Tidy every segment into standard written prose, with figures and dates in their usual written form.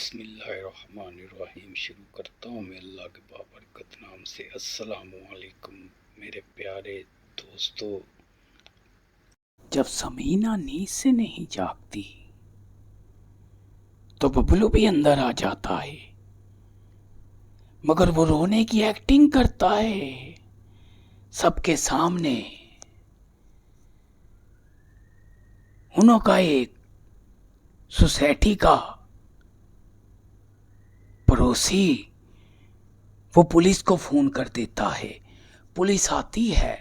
बिस्मिल्लाहिर्रहमानिर्रहीम। शुरू करता हूँ मैं अल्लाह के बाबरकत नाम से। अस्सलामुअलैकुम मेरे प्यारे दोस्तों। जब समीना नींद से नहीं जागती तो बबलू भी अंदर आ जाता है, मगर वो रोने की एक्टिंग करता है सबके सामने। उनका एक सोसाइटी का पड़ोसी वो पुलिस को फोन कर देता है। पुलिस आती है,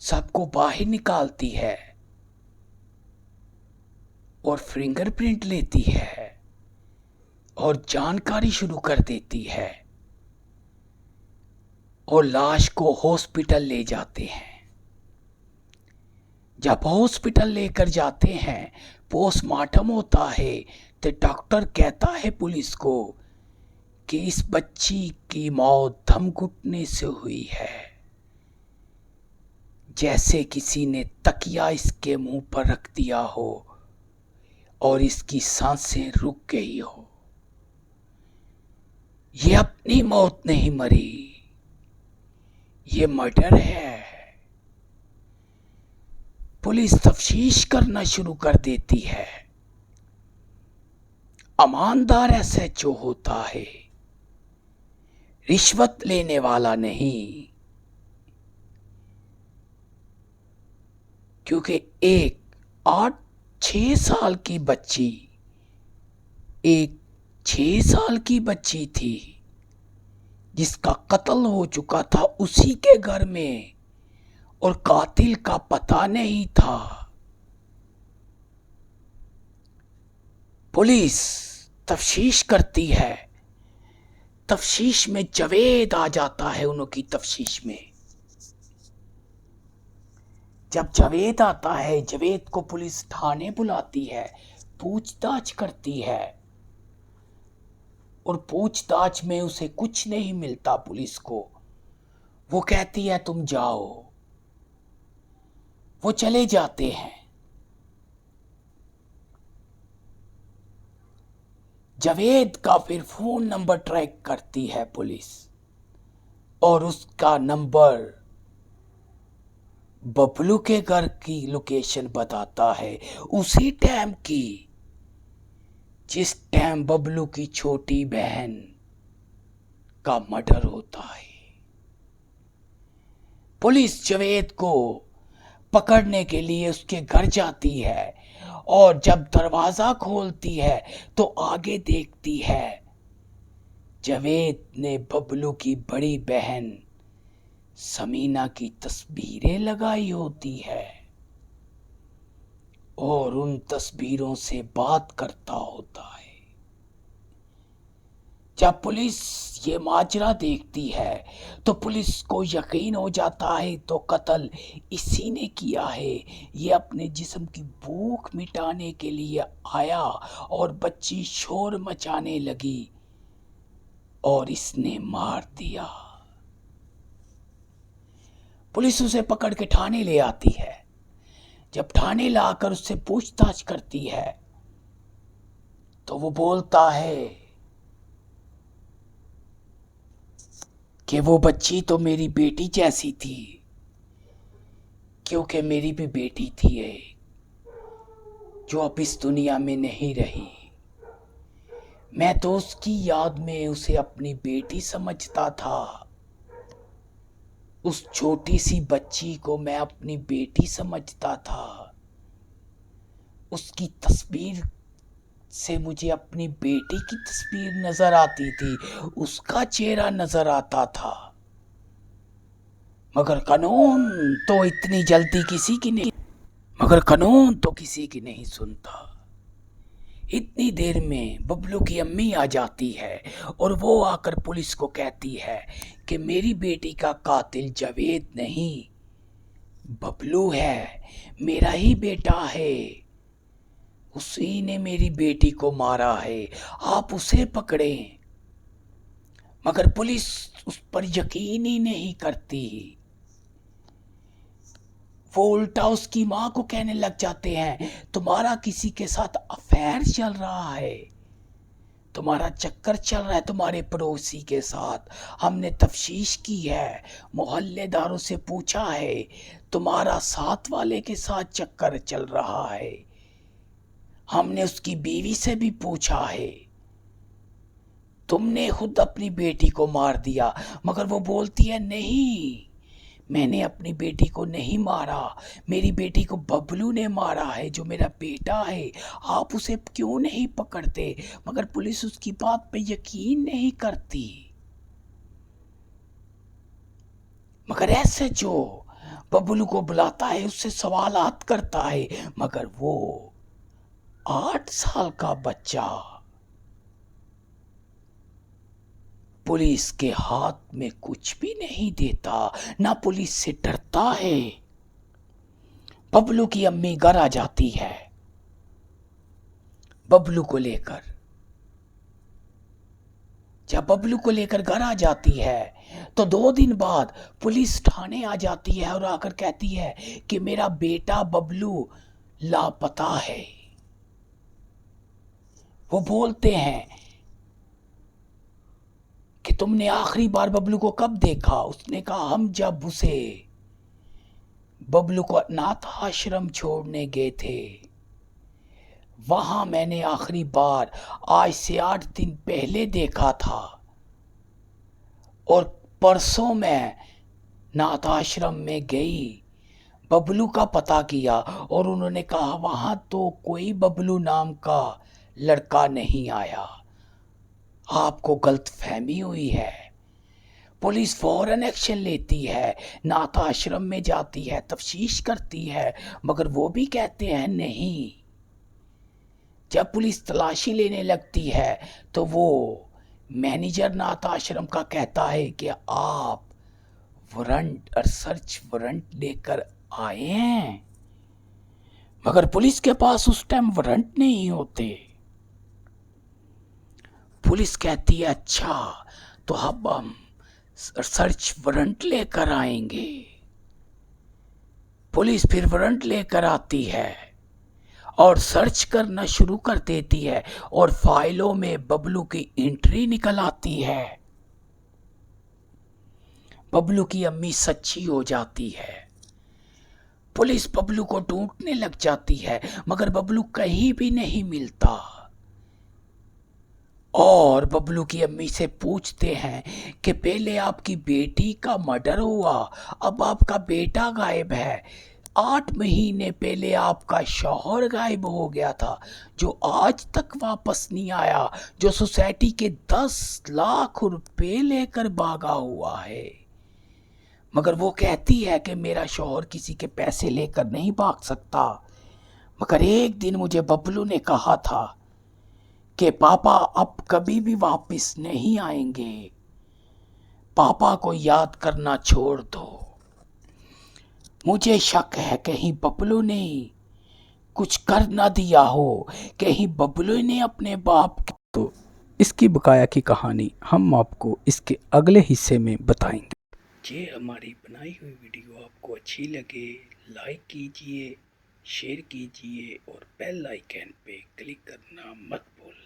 सबको बाहर निकालती है और फिंगरप्रिंट लेती है और जानकारी शुरू कर देती है और लाश को हॉस्पिटल ले जाते हैं। जब हॉस्पिटल लेकर जाते हैं, पोस्टमार्टम होता है तो डॉक्टर कहता है पुलिस को कि इस बच्ची की मौत दम घुटने से हुई है, जैसे किसी ने तकिया इसके मुंह पर रख दिया हो और इसकी सांसें रुक गई हो। ये अपनी मौत नहीं मरी, ये मर्डर है। पुलिस तफ्तीश करना शुरू कर देती है। ईमानदार एसएचओ होता है, रिश्वत लेने वाला नहीं, क्योंकि एक 8-6 साल की बच्ची, एक 6 साल की बच्ची थी जिसका कत्ल हो चुका था उसी के घर में और कातिल का पता नहीं था। पुलिस तफ्तीश करती है। तफ्तीश में जावेद आ जाता है। उनकी तफ्तीश में जब जावेद आता है, जावेद को पुलिस थाने बुलाती है, पूछताछ करती है और पूछताछ में उसे कुछ नहीं मिलता। पुलिस को वो कहती है तुम जाओ। वो चले जाते हैं। जावेद का फिर फोन नंबर ट्रैक करती है पुलिस और उसका नंबर बबलू के घर की लोकेशन बताता है, उसी टाइम की जिस टाइम बबलू की छोटी बहन का मर्डर होता है। पुलिस जावेद को पकड़ने के लिए उसके घर जाती है और जब दरवाजा खोलती है तो आगे देखती है जावेद ने बबलू की बड़ी बहन समीना की तस्वीरें लगाई होती है और उन तस्वीरों से बात करता होता है। जब पुलिस ये माजरा देखती है तो पुलिस को यकीन हो जाता है तो कत्ल इसी ने किया है। ये अपने जिस्म की भूख मिटाने के लिए आया और बच्ची शोर मचाने लगी और इसने मार दिया। पुलिस उसे पकड़ के थाने ले आती है। जब थाने लाकर उससे पूछताछ करती है तो वो बोलता है कि वो बच्ची तो मेरी बेटी जैसी थी, क्योंकि मेरी भी बेटी थी जो अब इस दुनिया में नहीं रही। मैं तो उसकी याद में उसे अपनी बेटी समझता था। उस छोटी सी बच्ची को मैं अपनी बेटी समझता था। उसकी तस्वीर से मुझे अपनी बेटी की तस्वीर नजर आती थी, उसका चेहरा नजर आता था। मगर कानून तो इतनी जल्दी किसी की नहीं सुनता। इतनी देर में बबलू की अम्मी आ जाती है और वो आकर पुलिस को कहती है कि मेरी बेटी का कातिल जावेद नहीं, बबलू है, मेरा ही बेटा है, उसी ने मेरी बेटी को मारा है, आप उसे पकड़ें। मगर पुलिस उस पर यकीन ही नहीं करती। वो उल्टा उसकी मां को कहने लग जाते हैं तुम्हारा किसी के साथ अफेयर चल रहा है। तुम्हारा चक्कर चल रहा है तुम्हारे पड़ोसी के साथ। हमने तफ्तीश की है, मोहल्लेदारों से पूछा है, तुम्हारा साथ वाले के साथ चक्कर चल रहा है। हमने उसकी बीवी से भी पूछा है। तुमने खुद अपनी बेटी को मार दिया, मगर वो बोलती है नहीं, मैंने अपनी बेटी को नहीं मारा, मेरी बेटी को बबलू ने मारा है जो मेरा बेटा है। आप उसे क्यों नहीं पकड़ते? मगर पुलिस उसकी बात पे यकीन नहीं करती। मगर ऐसे जो बबलू को बुलाता है, उससे सवालात करता है, मगर वो 8 साल का बच्चा पुलिस के हाथ में कुछ भी नहीं देता, ना पुलिस से डरता है। बबलू की अम्मी घर आ जाती है बबलू को लेकर। जब बबलू को लेकर घर आ जाती है तो 2 दिन बाद पुलिस थाने आ जाती है और आकर कहती है कि मेरा बेटा बबलू लापता है। वो बोलते हैं कि तुमने आखिरी बार बबलू को कब देखा? उसने कहा हम जब उसे बबलू को अनाथ आश्रम छोड़ने गए थे, वहां मैंने आखिरी बार आज से 8 दिन पहले देखा था। और परसों मैं नाथ आश्रम में गई, बबलू का पता किया और उन्होंने कहा वहां तो कोई बबलू नाम का लड़का नहीं आया, आपको गलतफहमी हुई है। पुलिस फौरन एक्शन लेती है, नाथ आश्रम में जाती है, तफ्तीश करती है, मगर वो भी कहते हैं नहीं। जब पुलिस तलाशी लेने लगती है तो वो मैनेजर नाथ आश्रम का कहता है कि आप वारंट और सर्च वारंट लेकर आए हैं, मगर पुलिस के पास उस टाइम वारंट नहीं होते। पुलिस कहती है अच्छा, तो अब हम सर्च वारंट लेकर आएंगे। पुलिस फिर वारंट लेकर आती है और सर्च करना शुरू कर देती है और फाइलों में बबलू की एंट्री निकल आती है। बबलू की अम्मी सच्ची हो जाती है। पुलिस बबलू को ढूंढने लग जाती है, मगर बबलू कहीं भी नहीं मिलता। और बबलू की अम्मी से पूछते हैं कि पहले आपकी बेटी का मर्डर हुआ, अब आपका बेटा गायब है। 8 महीने पहले आपका शौहर गायब हो गया था जो आज तक वापस नहीं आया, जो सोसाइटी के 10 लाख रुपए लेकर भागा हुआ है। मगर वो कहती है कि मेरा शौहर किसी के पैसे लेकर नहीं भाग सकता। मगर एक दिन मुझे बबलू ने कहा था कि पापा अब कभी भी वापस नहीं आएंगे, पापा को याद करना छोड़ दो। मुझे शक है कहीं बबलू ने कुछ कर ना दिया हो, कहीं बबलू ने अपने बाप। तो इसकी बकाया की कहानी हम आपको इसके अगले हिस्से में बताएंगे। ये हमारी बनाई हुई वीडियो आपको अच्छी लगे, लाइक कीजिए, शेयर कीजिए और बेल आइकन पे क्लिक करना मत भूलना।